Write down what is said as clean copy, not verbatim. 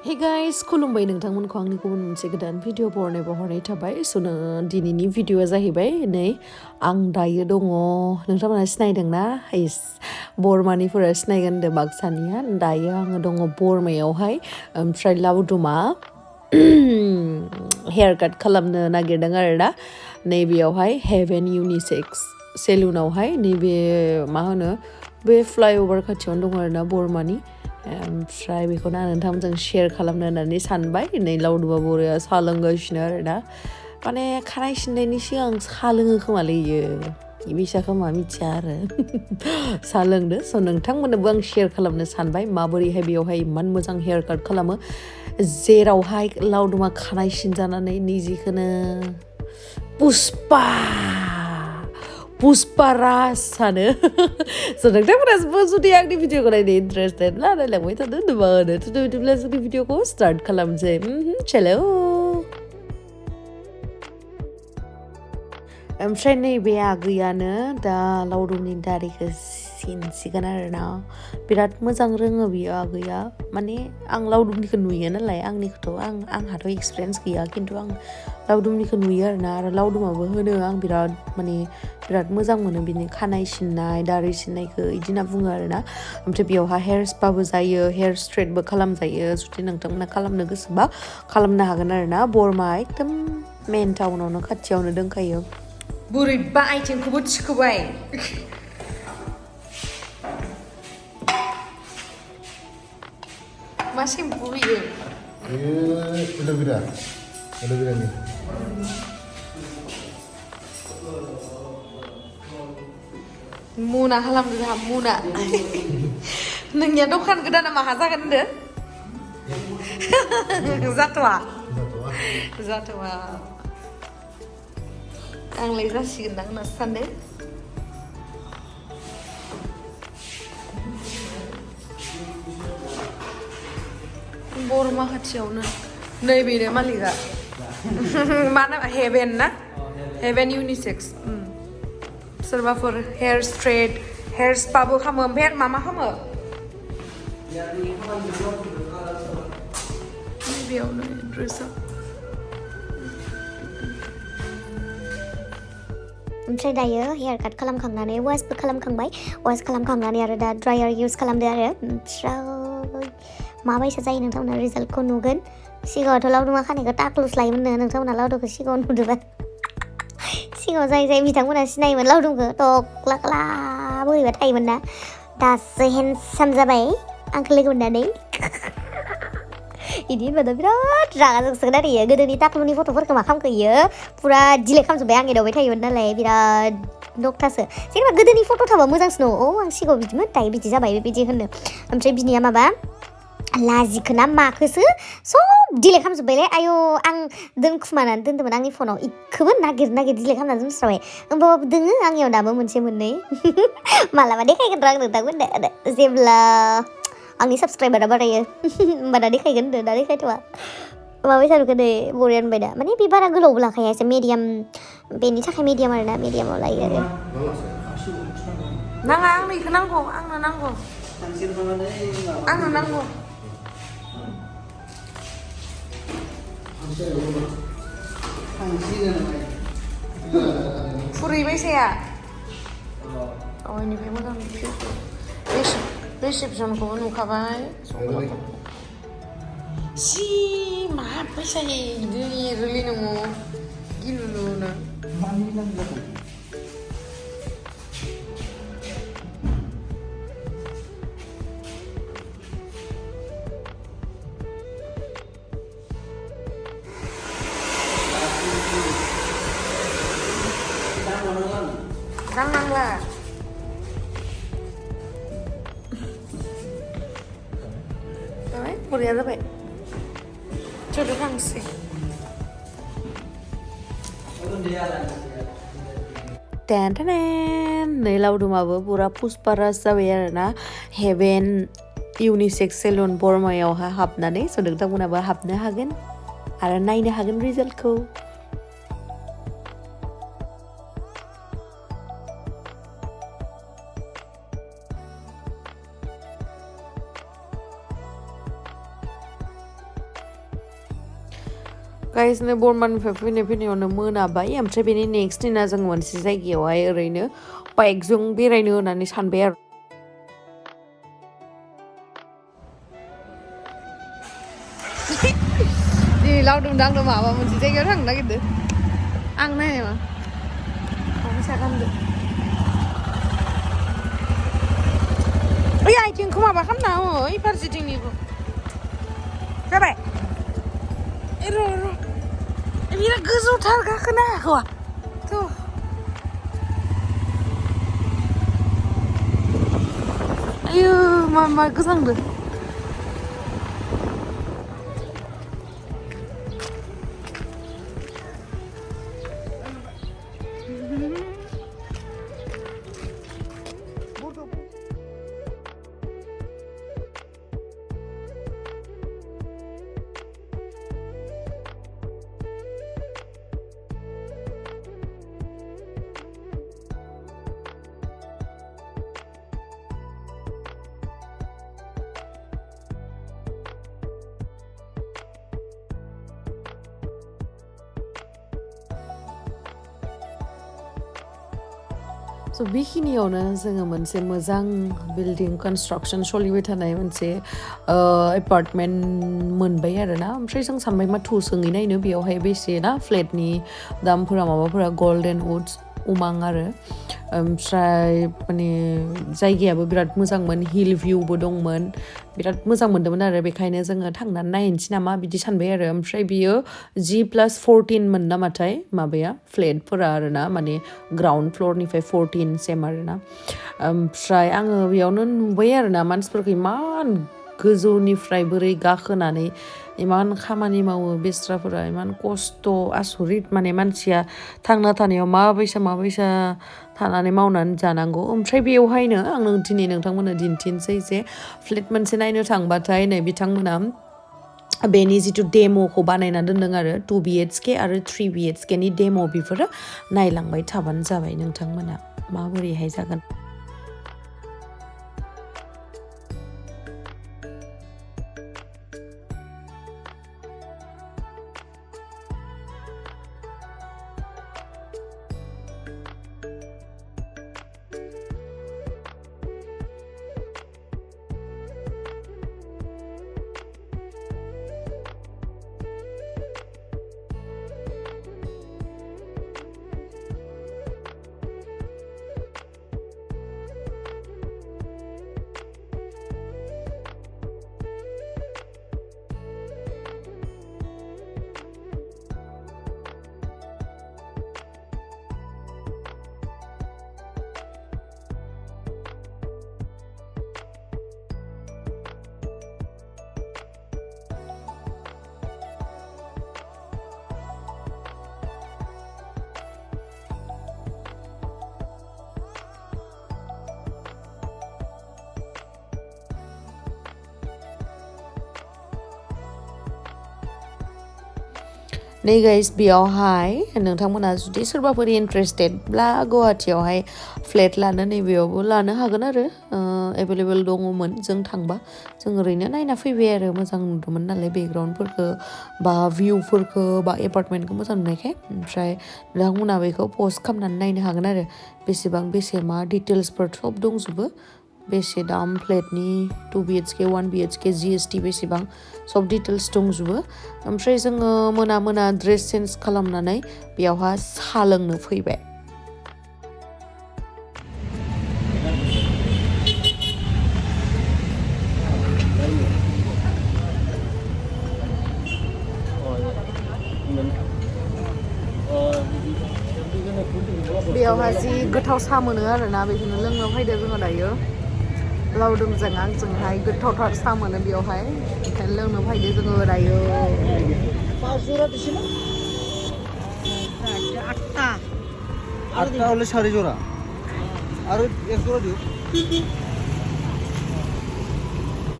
Hey guys, खुलुमबाय नोंथांमोनखौ आंनि गुबुन मोनसे गोदान भिडिअ बहरनाय थाबाय दिनैनि भिडिअआ जाहैबाय नै आं दायो दङ नोंथांमोना सिनायदोंना बरमानिफोरा सिनायगोन होनदों बाक्सानिया दायो आङो दङ बरमायावहाय ओमफ्राय लावदुमा हेयार काट खालामनो नागिरदों आरोना नैबेयावहाय हेभेन इउनिसेक्स सेलुनावहाय नैबे मा होनो बे फ्लाइअभार खाथियावनो दङ आरोना बरमानि ओमफ्राय बेखौनो आं नोंथांमोनजों शेयार खालामनो होननानै सानबाय नै लावदुमा बरया साहा लोंगासिनो आरोना माने खानाय सिननायनि सिगां साहा लोङो खोमालै इयो बिसा खोमा मिथिया आरो साहा लोंदो स' नोंथांमोननोबो आं शेयार खालामनो सानबाय माबोरैहाय बेयावहाय इमान मोजां हेयार काट खालामो जेरावहाय लावदुमा खानाय सिनजानानै निजिखौनो पुष्पा राज सानो स' नोंथांमोनाबो जुदि आंनि भिडिअखौ नायनो इन्टारेस्टेड नायलांबाय थादो होनोबा बिदिब्ला जोंनि भिडिअखौ स्टार्ट खालामसै चलो ओमफ्राय नैबे आगैयानो दा लावदुमनि दारिखौ सिनसिगोन आरोना बिराद मोजां रोङो बियो आगैया माने आं लावदुमनिखौ नुयो नालाय आंहाथ' एक्सपिरियेन्स गैया खिन्थु आं लावदुमनिखौ नुयो आरो लावदुमाबो होनो आं बिराद मोजां मोनो बिनि खानाय सिननाय दारि सिननायखौ बिदि होनना बुङो आरोना ओमफ्राय बेयावहा हेयार स्पाबो जायो हेयार स्ट्रेटबो खालामजायो जुदि नोंथांमोना खालामनो गोसोबा खालामनो हागोन आरोना बरमा एकदम मेन टाउनावनो खाथियावनो दंखायो बोरैबा आइथिंखौबो थिखोबाय मा सेम्पु होयो एल'भेरानि मुना खालामदो जोंहा मुना नोंनिया दखान गोदाना माहा जागोन होनदो जाथ'वा आंलाय जासिगोनदां होननासो सानदों बरमा खाथियावनो नैबेनो मालिकआ मा नाम हेभेन ना हेभेन इउनिसेक्स सोरबाफोर हेयार स्ट्रेट हेयार स्पाबो खालामो ओमफ्राय मा खालामो बेयावनो एड्रेसा ओमफ्राय दायो हेयार काट खालामखांनानै वाशबो खालामखांबाय वाश खालामखांनानै आरो दा ड्रायार इउज खालामदो आरो ओमफ्राय माबायसा जायो नोंथांमोना रिजाल्टखौ नुगोन सिगाङावथ' लावदुमा खानायखौ टाक्लुस लायोमोननो नोंथांमोना लावदुमखौ सिगाङाव नुदोंबा सिगाङाव जाय बिथांमोना सिनायोमोन लावदुमखौ टक्ला बोरैबा थायोमोन ना दासो हेन्डसाम जाबाय आंखौ लोगो मोननानै इदि होनबाथ' बिराद रागा जोंसिगोन आरो इयो गोदोनि टाक्लुनि फट'फोरखौ मा खालामखो इयो फुरा डिलेट खालामजोब्बाय आं एदावबाय थायोमोन नालाय बिराद नकथासो जेनेबा गोदोनि फट' थाबा मोजांसिन आं सिगाङाव बिदिमोन दायो बिदि जाबाय बिदि होनो ओमफ्राय बिनिया माबा लाजिखो ना माखोसो सब डिलेट खालामजोब्बायलै आयौ आं दोनखुमानानै दोन्दोंमोन आंनि फनाव इखौबो नागिर डिलेट खालामनानै दोनस्राबाय होमबाबो दोङो आंनियाव दाबो मोनसे मोननै मालाबा देखायगोन र' आं नोंथांमोननो जेब्ला आंनि साबसक्राइबारा बारायो होमबाना देखायगोन होनदो दा देखायथ'वा माबायसा नुखो नै बरिया होनबाय दा माने बे बारा गोलावबो लाखाया एसे मिडियाम बेनि थाखाय मिडियाम आरोना मिडियामाव लायो आरो नाङा आंनो इखौ नांगौ आंनो नांगौ फुरैबायसाया इनिफ्राय मोजां रिसेपसनखौबो नुखाबाय जि मा फैसा लिरलै नोङो गिलुलुनो नांला जाबाय बरिया जाबाय चलो थांसै नै लावदुमाबो पुरा पुष्पा राज जाबाय आरोना हेभेन इउनिसेक्स सेलुन बरमायावहा हाबनानै स' नोंथांमोनाबो हाबनो हागोन आरो नायनो हागोन रिजाल्टखौ गाइसनो बरमानिफ्राय फैनायावनो मोनाबाय ओमफ्राय बेनि नेक्स्ट दिना जों मोनसे जायगायावहाय ओरैनो बाइकजों बेरायनो होननानै सानबाय आरो दिनै लावदुम दांदों माबा मोनसे जायगायाव थांनो नागिरदों आं नायनाय मा फैसा गानदो ओइ आथिंखौ माबा खालामना ओइ फारसेथिंनिखौ जाबाय र' बिराद गोजौथार गाखोनो हाखवा थ' आयु मा गोजांदो स' बेखिनियावनो जोङो मोनसे मोजां बिल्डिं कनस्ट्राक्सन सोलिबाय थानाय मोनसे एपार्टमेन्ट मोनबाय आरोना ओमफ्राय जों सानबाय मा थु सोंहैनायनो बेयावहाय बेसे ना फ्लेटनि दामफोरा माबाफोरा गल्डेन वुड्स उमां आरो ओमफ्राय माने जायगायाबो बिराद मोजांमोन हिल भिउबो दंमोन बिराद मोजां मोन्दोंमोन आरो बेखायनो जोङो थांनानै नायनोसै नामा बिदि सानबाय आरो ओमफ्राय बियो G+14 मोन नामाथाय माबाया फ्लेटफोरा आरोना माने ग्राउन्ड फ्ल'रनिफ्राय 14 सेम आरोना ओमफ्राय आङो बेयावनो नुबाय आरोना मानसिफोरखौ इमान गोजौनिफ्राय बोरै गाखोनानै इमान खामानि मावो बेस्राफोरा इमान खस्थ' आसरित माने मानसिया थांना थानायाव माबायसा थानानै मावनानै जानांगौ ओमफ्राय बेवहायनो आं दिनै नोंथांमोननो दिन्थिनोसै जे फ्लेट मोनसे नायनो थांबाथाय नै बिथांमोना बेनि जिथु डेम'खौ बानायना दोनदों आरो 2 BHK आरो 3 BHK नि डेम' बेफोरो नायलांबाय थाबानो जाबाय नोंथांमोना माबोरैहाय जागोन नै गाइस बेयावहाय नोंथांमोना जुदि सोरबाफोर इन्टारेस्टेडब्ला गुवाहाटियावहाय फ्लेट लानो नैबेयावबो लानो हागोन आरो एभेलेबेल दङमोन जों थांबा जों ओरैनो नायना फैबाय आरो मोजां नुदोंमोन नालाय बेकग्राउन्डफोरखौ बा भिउफोरखौ बा एपार्टमेन्टखौ मोजां नुनायखाय ओमफ्राय नोंथांमोना बेखौ पस्ट खालामनानै नायनो हागोन आरो बेसे मा डिटेल्सफोर सब दंजोबो बेसे दाम फ्लेटनि 2 BHK 1 BHK GST बेसेबां सब डिटेल्स दंजोबो ओमफ्राय जोङो मोना ड्रेस चेन्ज खालामनानै बेयावहा साहा लोंनो फैबाय बेयावहा जि गोथाव साहा मोनो आरोना बेखौनो लोंनो फैदो जोङो दायो लावदुमजों आंजोंहाय गोथावथार साहा मोनो बेयावहाय ओंखायनो लोंनो फैदो जोङो दायो 8টা হলে 4.5 জোড়া আর 1 জোড়া দিও